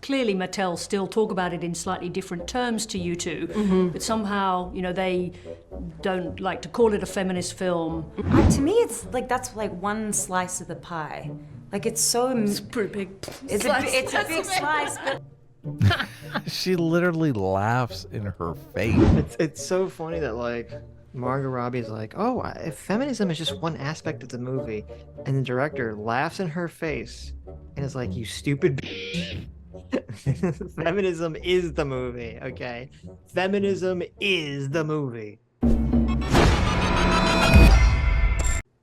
clearly Mattel still talk about it in slightly different terms to you two, but somehow, you know, they don't like to call it a feminist film. To me, it's like that's like one slice of the pie. Like it's so. It's pretty big. It's a big slice, but. She literally laughs in her face. It's so funny that like Margot Robbie is like, oh, feminism is just one aspect of the movie, and the director laughs in her face and is like, you stupid bitch. Feminism is the movie, okay? Feminism is the movie.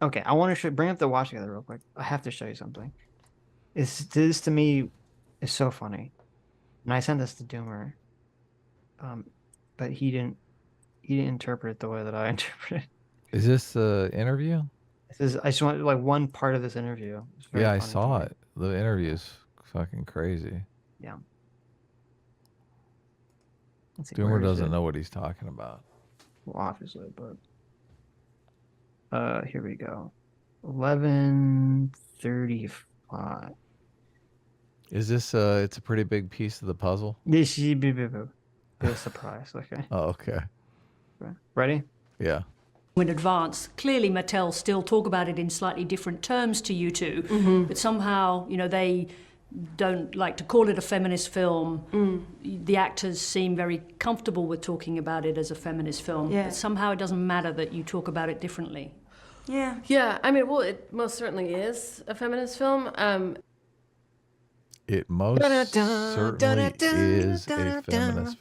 Okay, I want to bring up the watch together real quick. I have to show you something. This to me is so funny, and I sent this to Doomer, but he didn't interpret it the way that I interpret it. Is this the interview? I just want like one part of this interview. Yeah, I saw it. The interview is fucking crazy. Yeah. Doomer doesn't know what he's talking about. Well, obviously, but here we go. 11:35. Is this it's a pretty big piece of the puzzle? This is a surprise. Okay. Oh, okay. Ready? Yeah. In advance, clearly Mattel still talk about it in slightly different terms to you two, but somehow, you know, they don't like to call it a feminist film. The actors seem very comfortable with talking about it as a feminist film, but somehow it doesn't matter that you talk about it differently. Yeah. Yeah, I mean, well, it most certainly is a feminist film. It most certainly is a feminist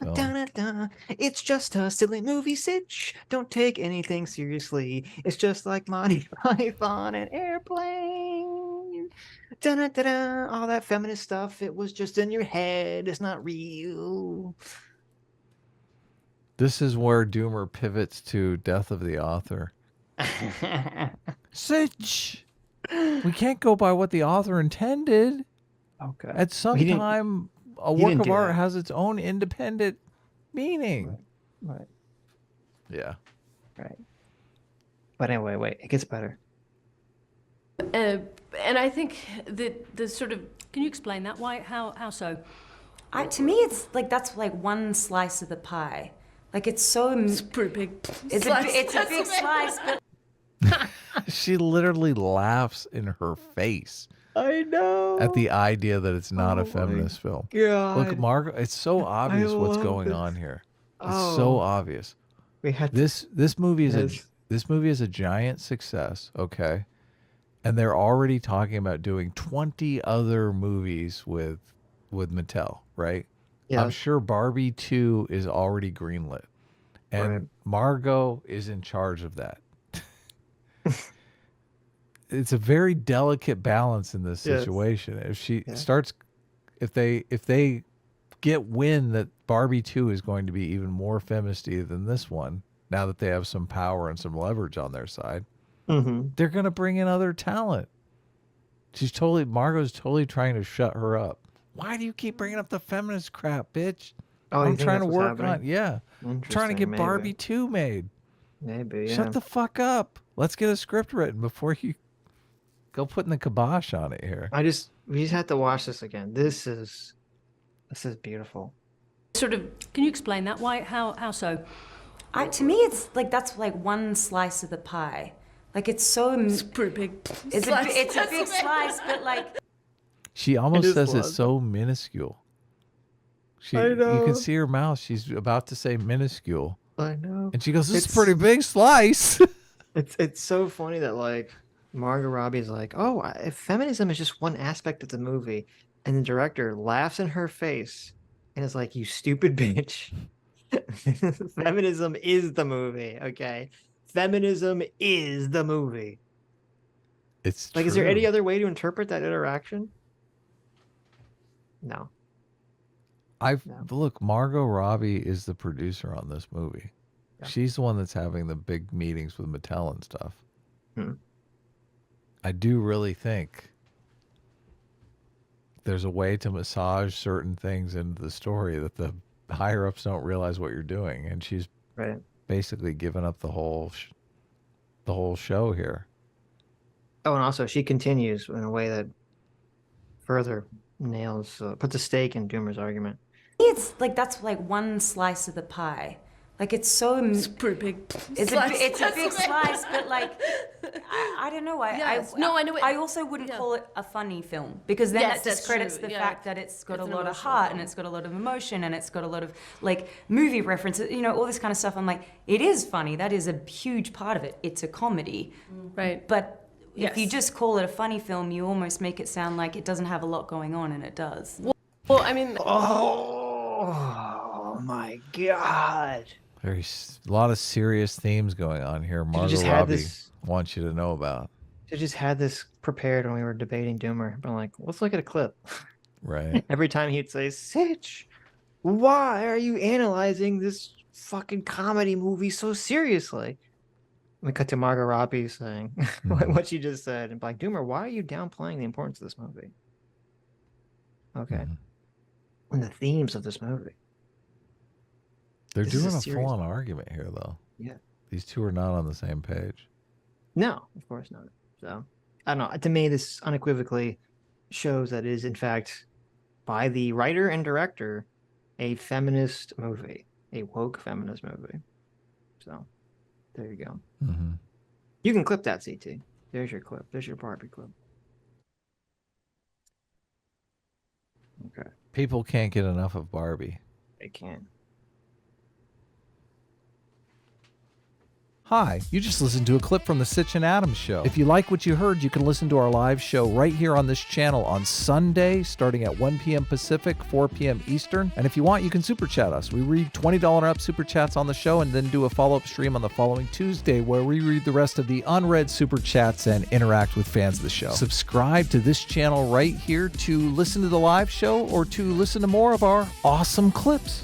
film. It's just a silly movie, Sitch. Don't take anything seriously. It's just like Monty Python and Airplane. All that feminist stuff, it was just in your head. It's not real. This is where Doomer pivots to Death of the Author. Sitch! We can't go by what the author intended. Okay. At some time, a work of art has its own independent meaning. Right. Yeah. Right. But anyway, wait, it gets better. And I think that the sort of... Can you explain that? Why? How so? To me, it's like that's like one slice of the pie. Like it's so. It's pretty big. It's a big slice, but. She literally laughs in her face. I know. At the idea that it's not a feminist film. God. Look, Margot, it's so obvious what's going on here. It's so obvious. We had this movie is this movie is a giant success, okay? And they're already talking about doing 20 other movies with Mattel, right? Yeah. I'm sure Barbie 2 is already greenlit. And Margot is in charge of that. It's a very delicate balance in this situation. If she starts, if they get wind that Barbie 2 is going to be even more feministy than this one, now that they have some power and some leverage on their side, they're going to bring in other talent. Margot's totally trying to shut her up. Why do you keep bringing up the feminist crap, bitch? Oh, I'm trying to work on, I'm trying to get Barbie 2 made. Maybe, yeah. Shut the fuck up. Let's get a script written before you go putting the kibosh on it here. We just have to watch this again. This is beautiful. Sort of. Can you explain that? Why? How so? To me, it's like that's like one slice of the pie. Like it's so. It's pretty big. It's a big slice, but like. She almost says it's so minuscule. I know. You can see her mouth. She's about to say minuscule. I know. And she goes, "This is a pretty big slice." It's so funny that like Margot Robbie is like, oh, feminism is just one aspect of the movie, and the director laughs in her face and is like, you stupid bitch. Feminism is the movie, okay? Feminism is the movie. It's like, true. Is there any other way to interpret that interaction? No. Look, Margot Robbie is the producer on this movie. Yeah. She's the one that's having the big meetings with Mattel and stuff. I do really think there's a way to massage certain things into the story that the higher ups don't realize what you're doing, and she's basically given up the whole show here. Oh, and also she continues in a way that further nails, puts a stake in Doomer's argument. It's like that's like one slice of the pie. Like it's so It's pretty big. it's a big slice, but like I don't know. Yes. No, I know it. I also wouldn't call it a funny film because then Yes, that that's discredits true. the Yeah. fact that it's got It's a an lot of emotional heart film. and it's got a lot of emotion and it's got a lot of like movie references, you know, all this kind of stuff. I'm like, it is funny. That is a huge part of it. It's a comedy, Right. but if you Yes. just call it a funny film, you almost make it sound like it doesn't have a lot going on, and it does. Well, I mean, Oh my god! A lot of serious themes going on here. Margot just had Robbie this- wants you to know about. I just had this prepared when we were debating Doomer. But I'm like, let's look at a clip. Right. Every time he'd say, "Sitch, why are you analyzing this fucking comedy movie so seriously?" We cut to Margot Robbie saying what she just said, and like, Doomer, why are you downplaying the importance of this movie? Okay. Mhm. And the themes of this movie. They're This is doing a a serious- full-on argument here, though. Yeah. These two are not on the same page. No, of course not. So I don't know. To me, this unequivocally shows that it is, in fact, by the writer and director, a feminist movie, a woke feminist movie. So there you go. Mm-hmm. You can clip that, CT. There's your clip. There's your Barbie clip. Okay. People can't get enough of Barbie. They can. Hi, you just listened to a clip from the Sitch and Adams show. If you like what you heard, you can listen to our live show right here on this channel on Sunday, starting at 1 p.m. Pacific, 4 p.m. Eastern. And if you want, you can super chat us. We read $20 and up super chats on the show and then do a follow-up stream on the following Tuesday where we read the rest of the unread super chats and interact with fans of the show. Subscribe to this channel right here to listen to the live show or to listen to more of our awesome clips.